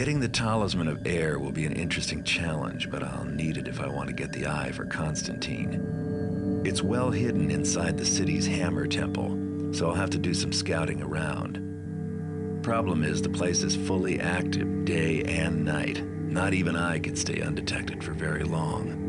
Getting the Talisman of Air will be an interesting challenge, but I'll need it if I want to get the eye for Constantine. It's well hidden inside the city's Hammer Temple, so I'll have to do some scouting around. Problem is, the place is fully active day and night. Not even I can stay undetected for very long.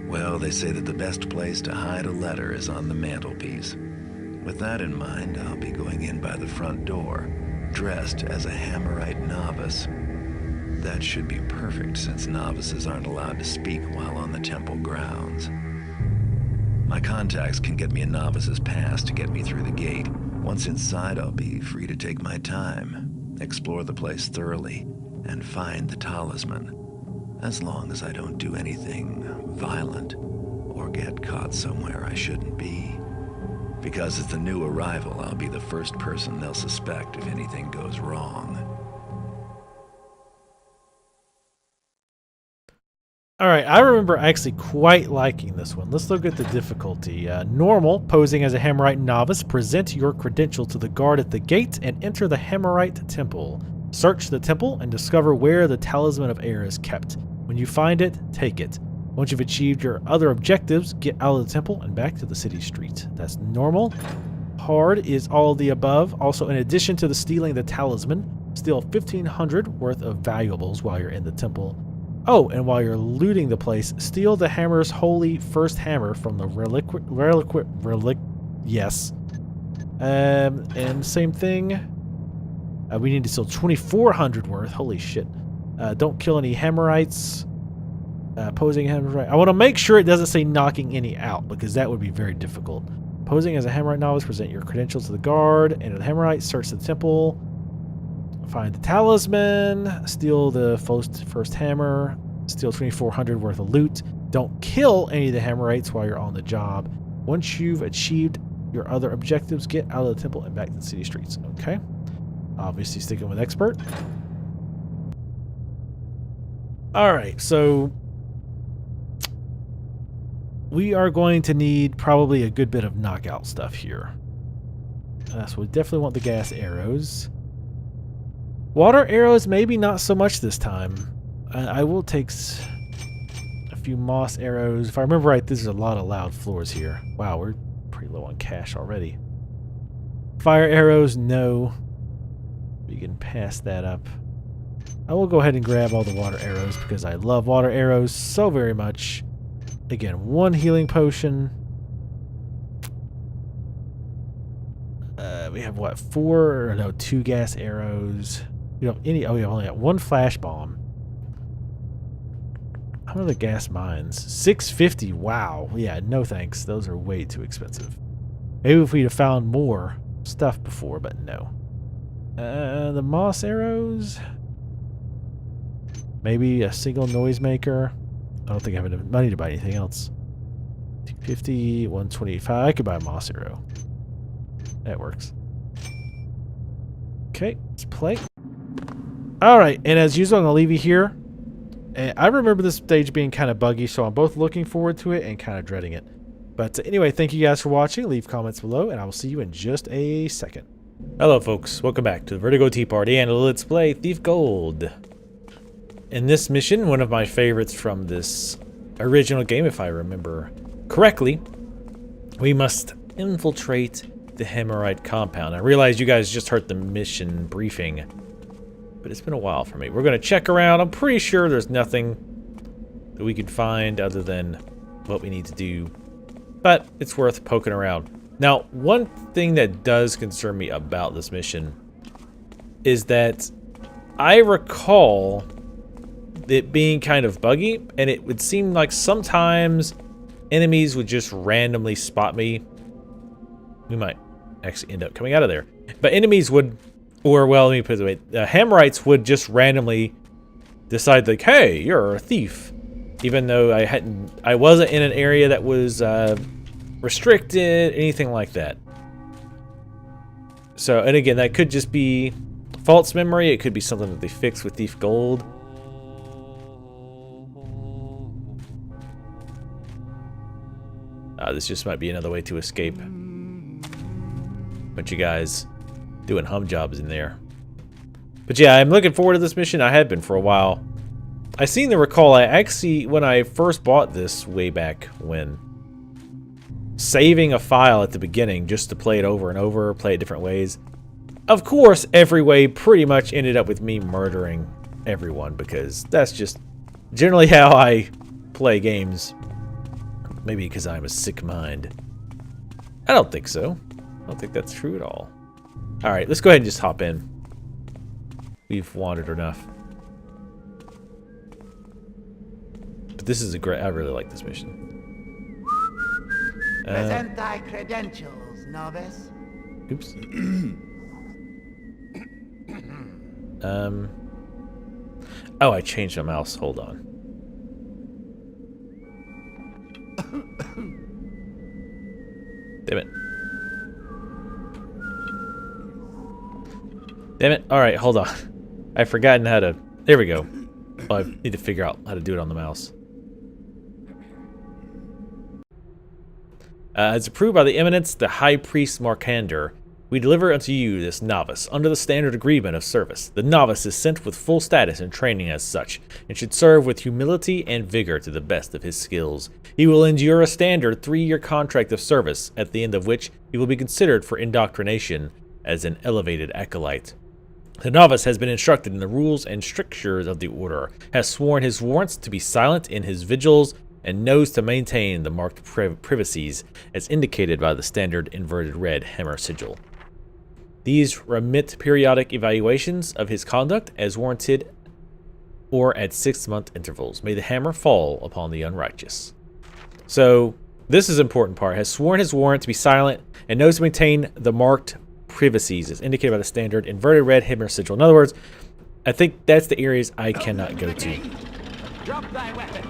Well, they say that the best place to hide a letter is on the mantelpiece. With that in mind, I'll be going in by the front door, dressed as a Hammerite novice. That should be perfect since novices aren't allowed to speak while on the temple grounds. My contacts can get me a novice's pass to get me through the gate. Once inside, I'll be free to take my time, explore the place thoroughly, and find the talisman. As long as I don't do anything violent or get caught somewhere I shouldn't be. Because as the new arrival, I'll be the first person they'll suspect if anything goes wrong. Alright, I remember actually quite liking this one. Let's look at the difficulty. Normal, posing as a Hammerite novice, present your credential to the guard at the gate and enter the Hammerite temple. Search the temple and discover where the Talisman of Air is kept. When you find it, take it. Once you've achieved your other objectives, get out of the temple and back to the city street. That's normal. Hard is all of the above. Also, in addition to the stealing the talisman, steal 1,500 worth of valuables while you're in the temple. Oh, and while you're looting the place, steal the hammer's holy first hammer from the yes. And same thing. We need to steal 2,400 worth. Holy shit. Don't kill any Hammerites. Posing Hammerite. I want to make sure it doesn't say knocking any out, because that would be very difficult. Posing as a Hammerite novice, present your credentials to the guard. Enter the Hammerite, search the temple. Find the talisman. Steal the first hammer. Steal 2,400 worth of loot. Don't kill any of the Hammerites while you're on the job. Once you've achieved your other objectives, get out of the temple and back to the city streets. Okay. Obviously sticking with expert. Alright, so we are going to need probably a good bit of knockout stuff here. So we definitely want the gas arrows. Water arrows, maybe not so much this time. I will take a few moss arrows. If I remember right, there's a lot of loud floors here. Wow, we're pretty low on cash already. Fire arrows, no. We can pass that up. I will go ahead and grab all the water arrows because I love water arrows so very much. Again, one healing potion. We have what, 2 gas arrows. We don't have any. Oh, we only got 1 flash bomb. How are the gas mines? 650. Wow. Yeah, no thanks. Those are way too expensive. Maybe if we'd have found more stuff before, but no. The moss arrows. Maybe a single noisemaker. I don't think I have enough money to buy anything else. 250, 125. I could buy a moss arrow. That works. Okay, let's play. Alright, and as usual, I'm going to leave you here. I remember this stage being kind of buggy, so I'm both looking forward to it and kind of dreading it. But anyway, thank you guys for watching. Leave comments below, and I will see you in just a second. Hello, folks. Welcome back to the Vertigo Tea Party and Let's Play Thief Gold. In this mission, one of my favorites from this original game, if I remember correctly, we must infiltrate the Hammerite compound. I realize you guys just heard the mission briefing, but it's been a while for me. We're going to check around. I'm pretty sure there's nothing that we could find other than what we need to do, but it's worth poking around. Now, one thing that does concern me about this mission is that I recall it being kind of buggy, and it would seem like sometimes enemies would just randomly spot me. We might actually end up coming out of there. But enemies would, or well, let me put it this way, the Hammerites would just randomly decide like, hey, you're a thief. Even though I wasn't in an area that was restricted, anything like that. So, and again, that could just be false memory. It could be something that they fixed with Thief Gold. This just might be another way to escape. Bunch of guys doing hum jobs in there. But yeah, I'm looking forward to this mission. I have been for a while. I seem to recall, I actually, when I first bought this way back when, saving a file at the beginning just to play it over and over, play it different ways. Of course, every way pretty much ended up with me murdering everyone, because that's just generally how I play games. Maybe because I'm a sick mind. I don't think so. I don't think that's true at all. Alright, let's go ahead and just hop in. We've wandered enough. But this is a great... I really like this mission. Present thy credentials, novice. Oops. Oh, I changed my mouse. Hold on. Damn it. Damn it. Alright, hold on. I've forgotten how to... There we go. Well, I need to figure out how to do it on the mouse. As approved by the Eminence, the High Priest Markander, we deliver unto you this novice, under the standard agreement of service. The novice is sent with full status and training as such, and should serve with humility and vigor to the best of his skills. He will endure a standard 3-year contract of service, at the end of which he will be considered for indoctrination as an elevated acolyte. The novice has been instructed in the rules and strictures of the order, has sworn his warrants to be silent in his vigils, and knows to maintain the marked privacies as indicated by the standard inverted red hammer sigil. These remit periodic evaluations of his conduct as warranted or at 6-month intervals. May the hammer fall upon the unrighteous. So, this is an important part. Has sworn his warrant to be silent and knows to maintain the marked privacies as indicated by the standard inverted red hammer sigil. In other words, I think that's the areas I cannot go to. Drop thy weapon.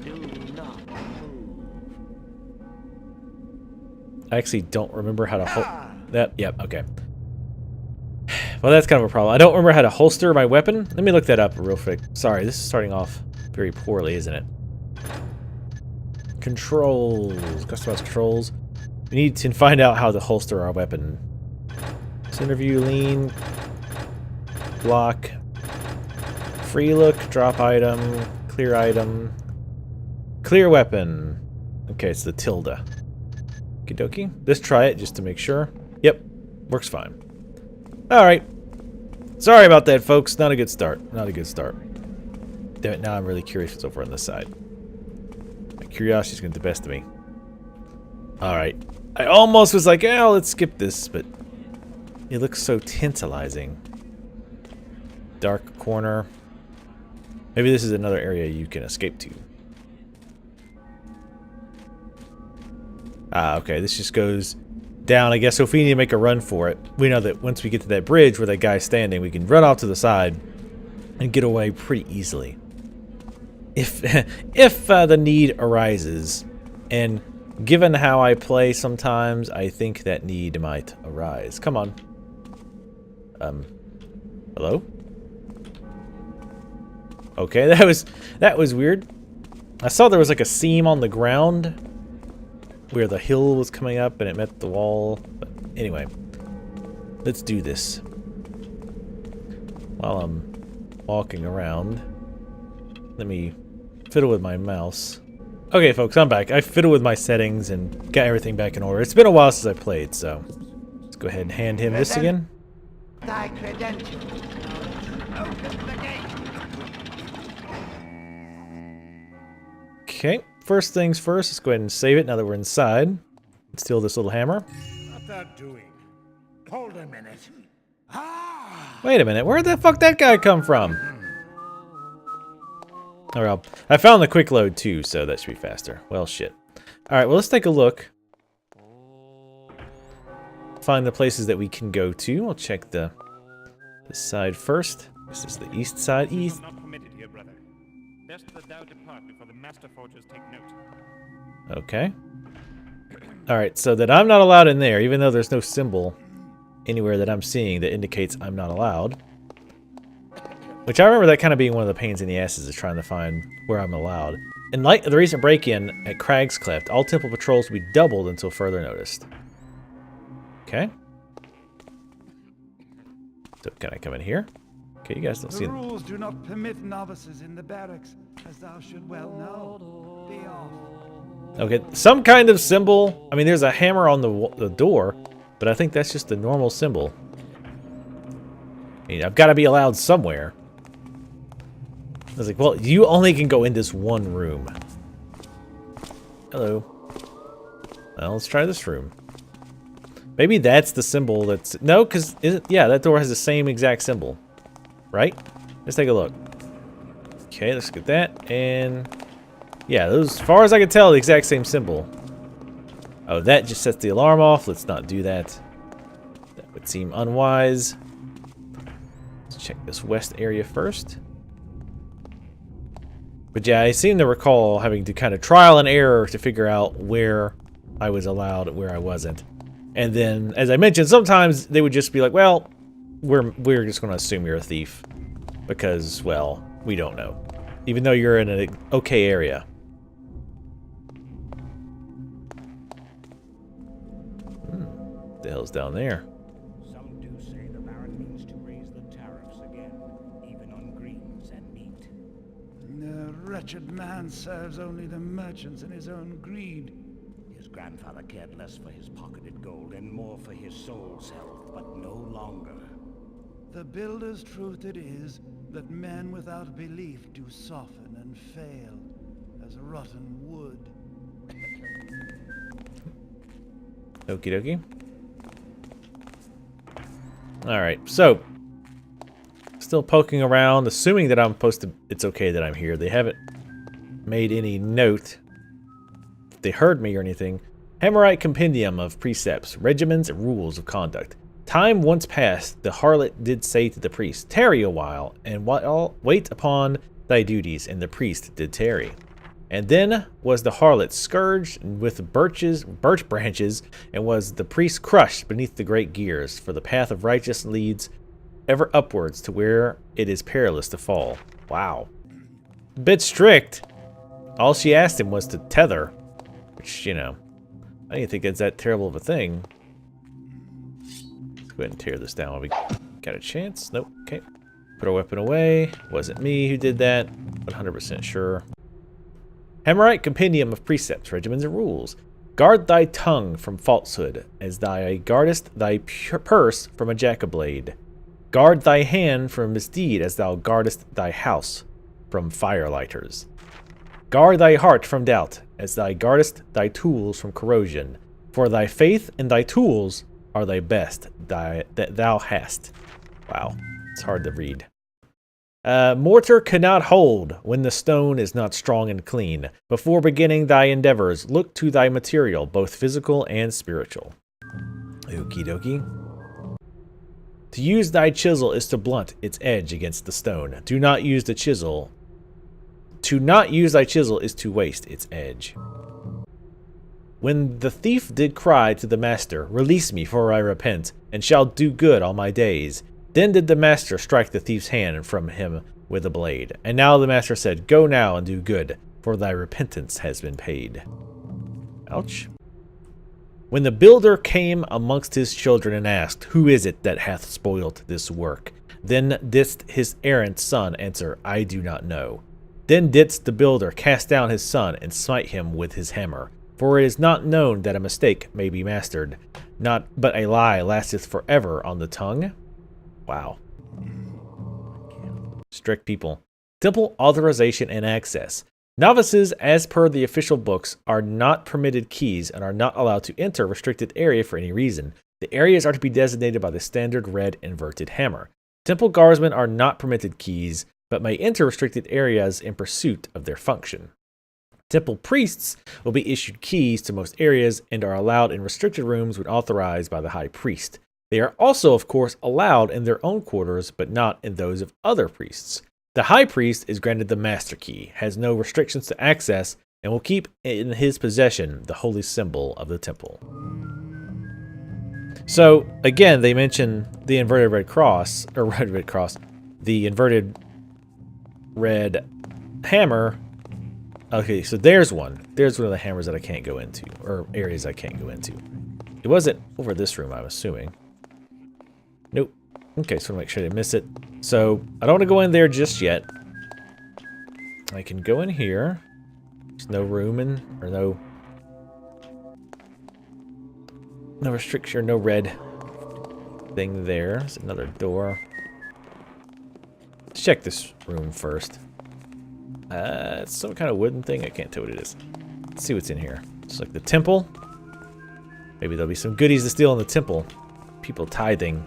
Do not move. I actually don't remember how to hold that. Yep, okay. Well, that's kind of a problem. I don't remember how to holster my weapon. Let me look that up real quick. Sorry, this is starting off very poorly, isn't it? Controls. Customize controls. We need to find out how to holster our weapon. Center view, lean, block, free look, drop item, clear weapon. Okay, it's the tilde. Okie dokie. Let's try it just to make sure. Yep, works fine. Alright. Sorry about that, folks. Not a good start. Not a good start. Damn it, now I'm really curious what's over on this side. My curiosity's getting the best of me. Alright. I almost was like, oh, let's skip this, but it looks so tantalizing. Dark corner. Maybe this is another area you can escape to. Ah, okay, this just goes down, I guess. So if we need to make a run for it, we know that once we get to that bridge where that guy's standing, we can run off to the side and get away pretty easily. If the need arises, and given how I play sometimes, I think that need might arise. Come on. Hello? Okay, that was weird. I saw there was like a seam on the ground where the hill was coming up and it met the wall. But anyway, let's do this. While I'm walking around, let me fiddle with my mouse. Okay, folks, I'm back. I fiddled with my settings and got everything back in order. It's been a while since I played, so let's go ahead and hand him this again. Thy credentials. Open the gate. Okay, first things first, let's go ahead and save it now that we're inside. Steal this little hammer. What that doing? Hold a minute. Wait a minute, where the fuck that guy come from? Oh well, I found the quick load too, so that should be faster. Well, shit. Alright, well, let's take a look. Find the places that we can go to. We'll check the side first. This is the east side. East. Not permitted here, brother. Best that thou depart before the master forgers take note. Okay. Alright, so that I'm not allowed in there, even though there's no symbol anywhere that I'm seeing that indicates I'm not allowed. Which I remember that kind of being one of the pains in the asses is trying to find where I'm allowed. In light of the recent break-in at Crag's Cleft, all temple patrols will be doubled until further noticed. Okay. So can I come in here? Okay, you guys don't see The it. rules do not permit novices in the barracks, as thou should well know. Be off. Okay, some kind of symbol. I mean, there's a hammer on the door, but I think that's just a normal symbol. I mean, I've got to be allowed somewhere. I was like, well, you only can go in this one room. Hello. Well, let's try this room. Maybe that's the symbol that's... No, because... Yeah, that door has the same exact symbol. Right? Let's take a look. Okay, let's get that. And... Yeah, those, as far as I can tell, the exact same symbol. Oh, that just sets the alarm off. Let's not do that. That would seem unwise. Let's check this west area first. But yeah, I seem to recall having to kind of trial and error to figure out where I was allowed and where I wasn't. And then, as I mentioned, sometimes they would just be like, well, we're just going to assume you're a thief. Because, well, we don't know. Even though you're in an okay area. What the hell's down there? Some do say the Baron means to raise the tariffs again, even on greens and meat. The wretched man serves only the merchants and his own greed. His grandfather cared less for his pocketed gold and more for his soul's health, but no longer. The builder's truth it is that men without belief do soften and fail as rotten wood. Okie dokie. Alright, so still poking around, assuming that I'm supposed to... It's okay that I'm here. They haven't made any note if they heard me or anything. Hammerite Compendium of Precepts, Regiments, and Rules of Conduct. Time once past, the harlot did say to the priest, tarry a while, and wait upon thy duties, and the priest did tarry. And then was the harlot scourged with birch branches, and was the priest crushed beneath the great gears, for the path of righteousness leads ever upwards to where it is perilous to fall. Wow. A bit strict. All she asked him was to tether, which, you know, I didn't think it's that terrible of a thing. Let's go ahead and tear this down while we got a chance. Nope. Okay. Put our weapon away. Wasn't me who did that, but 100% sure. Hammerite Compendium of Precepts, Regiments, and Rules. Guard thy tongue from falsehood, as thou guardest thy purse from a jackablade. Guard thy hand from misdeed, as thou guardest thy house from firelighters. Guard thy heart from doubt, as thou guardest thy tools from corrosion. For thy faith and thy tools are thy best that thou hast. Wow, it's hard to read. Mortar cannot hold when the stone is not strong and clean. Before beginning thy endeavors, look to thy material, both physical and spiritual. Okie dokie. To use thy chisel is to blunt its edge against the stone. Do not use the chisel. To not use thy chisel is to waste its edge. When the thief did cry to the master, release me, for I repent, and shall do good all my days. Then did the master strike the thief's hand from him with a blade. And now the master said, go now and do good, for thy repentance has been paid. Ouch. When the builder came amongst his children and asked, who is it that hath spoilt this work? Then didst his errant son answer, I do not know. Then didst the builder cast down his son and smite him with his hammer. For it is not known that a mistake may be mastered, but a lie lasteth forever on the tongue. Wow. Strict people. Temple authorization and access. Novices, as per the official books, are not permitted keys and are not allowed to enter restricted area for any reason. The areas are to be designated by the standard red inverted hammer. Temple guardsmen are not permitted keys, but may enter restricted areas in pursuit of their function. Temple priests will be issued keys to most areas and are allowed in restricted rooms when authorized by the high priest. They are also, of course, allowed in their own quarters, but not in those of other priests. The high priest is granted the master key, has no restrictions to access, and will keep in his possession the holy symbol of the temple. So, again, they mention the inverted red cross, the inverted red hammer. Okay, so there's one. There's one of the hammers that I can't go into, or areas I can't go into. It wasn't over this room, I'm assuming. Nope. Okay, so I want to make sure I didn't miss it. So, I don't want to go in there just yet. I can go in here. There's no room in, or no restriction, no red thing there. There's another door. Let's check this room first. It's some kind of wooden thing. I can't tell what it is. Let's see what's in here. It's like the temple. Maybe there'll be some goodies to steal in the temple. People tithing.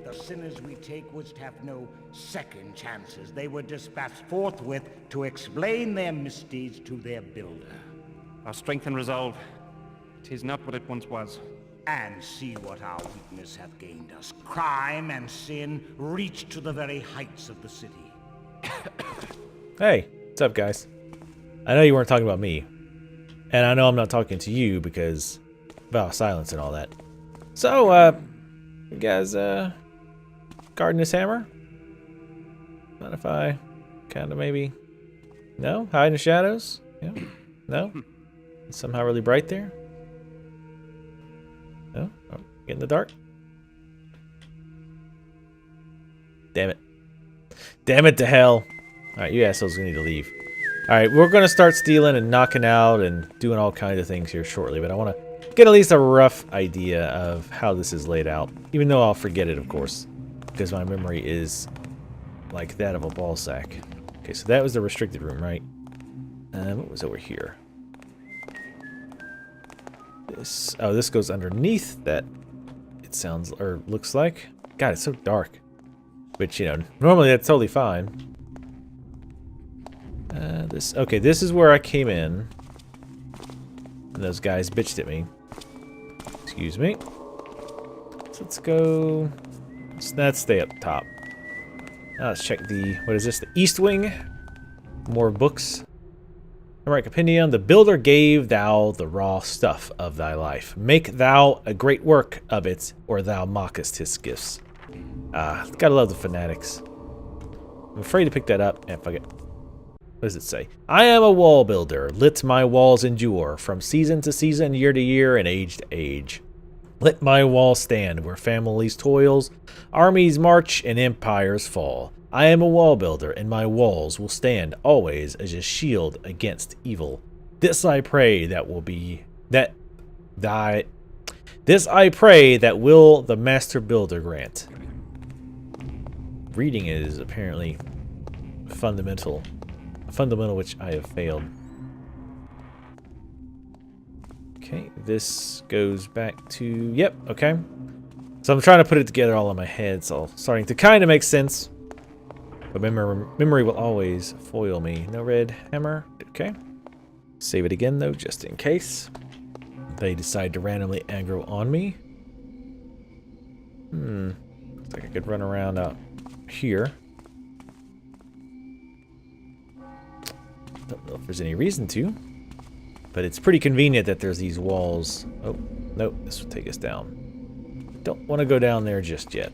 The sinners we take would have no second chances. They were dispatched forthwith to explain their misdeeds to their builder. Our strength and resolve, 'tis not what it once was. And see what our weakness hath gained us. Crime and sin reach to the very heights of the city. Hey, what's up, guys? I know you weren't talking about me. And I know I'm not talking to you because about silence and all that. So, you guys, guarding this hammer? Not if I kind of maybe... No? Hide in the shadows? Yeah? No? It's somehow really bright there? No? Oh, get in the dark? Damn it. Damn it to hell. Alright, you assholes need to leave. Alright, we're going to start stealing and knocking out and doing all kinds of things here shortly, but I want to get at least a rough idea of how this is laid out. Even though I'll forget it, of course, because my memory is like that of a ball sack. Okay, so that was the restricted room, right? What was over here? This, oh, this goes underneath that, it sounds, or looks like. God, it's so dark. Which, you know, normally that's totally fine. Okay, this is where I came in. And those guys bitched at me. Excuse me. So let's go... Let's stay up top. Now let's check the... What is this? The East Wing. More books. Alright, Compendium. The builder gave thou the raw stuff of thy life. Make thou a great work of it, or thou mockest his gifts. Gotta love the fanatics. I'm afraid to pick that up. Yeah, fuck it. What does it say? I am a wall builder. Let my walls endure, from season to season, year to year, and age to age. Let my walls stand where families toils, armies march, and empires fall. I am a wall builder, and my walls will stand always as a shield against evil. This I pray that will be that thy. This I pray that will the master builder grant. Reading is apparently fundamental. Fundamental which I have failed. Okay, this goes back to... Yep, okay. So I'm trying to put it together all in my head. It's all starting to kind of make sense. But memory will always foil me. No red hammer. Okay. Save it again, though, just in case they decide to randomly aggro on me. Looks like I could run around out here. Don't know if there's any reason to, but it's pretty convenient that there's these walls. Oh, nope, this will take us down. Don't want to go down there just yet.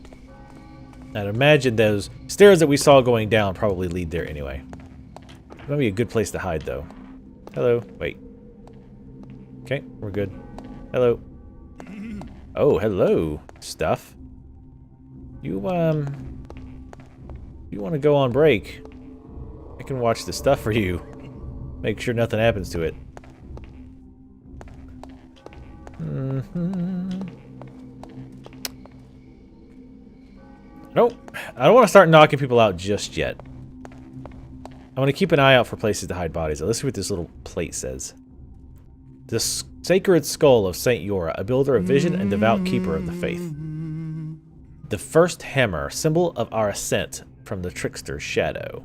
I'd imagine those stairs that we saw going down probably lead there anyway. Might be a good place to hide, though. Hello, wait. Okay, we're good. Hello. Oh, hello, stuff. You want to go on break? I can watch the stuff for you. Make sure nothing happens to it. Nope. I don't want to start knocking people out just yet. I want to keep an eye out for places to hide bodies. Let's see what this little plate says. The sacred skull of Saint Yora, a builder of vision and devout keeper of the faith. The first hammer, symbol of our ascent from the trickster's shadow.